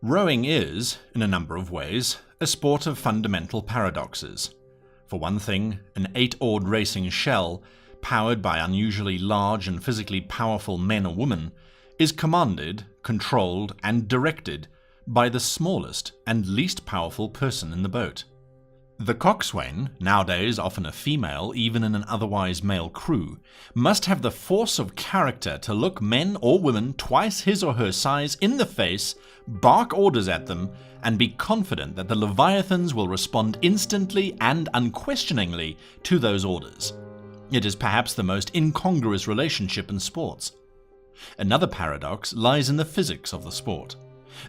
Rowing is, in a number of ways, a sport of fundamental paradoxes. For one thing, an 8-oared racing shell, powered by unusually large and physically powerful men or women, is commanded, controlled, and directed by the smallest and least powerful person in the boat. The coxswain, nowadays often a female even in an otherwise male crew, must have the force of character to look men or women twice his or her size in the face, bark orders at them, and be confident that the leviathans will respond instantly and unquestioningly to those orders. It is perhaps the most incongruous relationship in sports. Another paradox lies in the physics of the sport.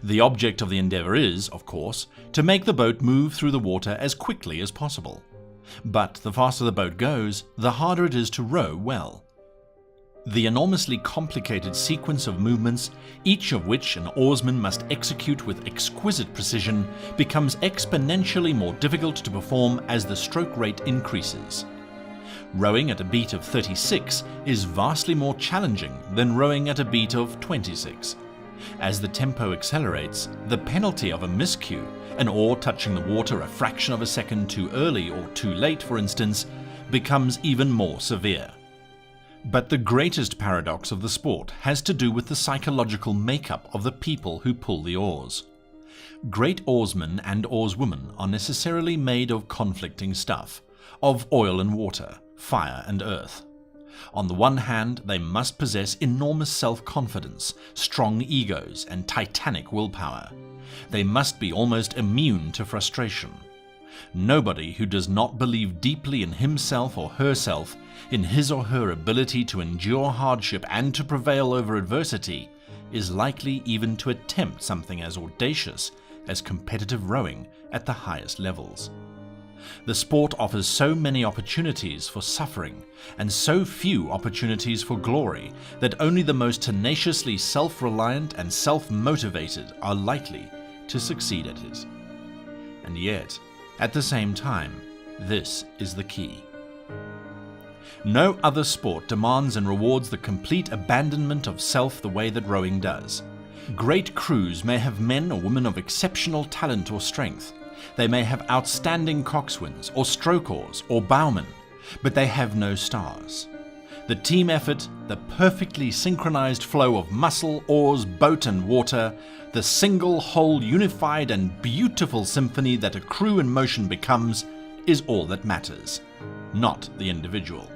The object of the endeavor is, of course, to make the boat move through the water as quickly as possible. But the faster the boat goes, the harder it is to row well. The enormously complicated sequence of movements, each of which an oarsman must execute with exquisite precision, becomes exponentially more difficult to perform as the stroke rate increases. Rowing at a beat of 36 is vastly more challenging than rowing at a beat of 26. As the tempo accelerates, the penalty of a miscue, an oar touching the water a fraction of a second too early or too late, for instance, becomes even more severe. But the greatest paradox of the sport has to do with the psychological makeup of the people who pull the oars. Great oarsmen and oarswomen are necessarily made of conflicting stuff, of oil and water, fire and earth. On the one hand, they must possess enormous self-confidence, strong egos, and titanic willpower. They must be almost immune to frustration. Nobody who does not believe deeply in himself or herself, in his or her ability to endure hardship and to prevail over adversity, is likely even to attempt something as audacious as competitive rowing at the highest levels. The sport offers so many opportunities for suffering and so few opportunities for glory that only the most tenaciously self-reliant and self-motivated are likely to succeed at it. And yet, at the same time, this is the key. No other sport demands and rewards the complete abandonment of self the way that rowing does. Great crews may have men or women of exceptional talent or strength. They may have outstanding coxswains, or stroke oars, or bowmen, but they have no stars. The team effort, the perfectly synchronized flow of muscle, oars, boat, and water, the single, whole, unified, and beautiful symphony that a crew in motion becomes, is all that matters. Not the individual,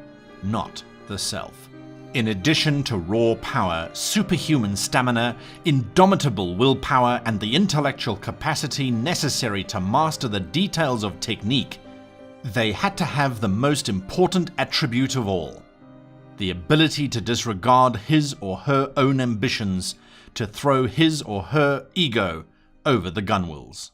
not the self. In addition to raw power, superhuman stamina, indomitable willpower, and the intellectual capacity necessary to master the details of technique, they had to have the most important attribute of all: the ability to disregard his or her own ambitions, to throw his or her ego over the gunwales.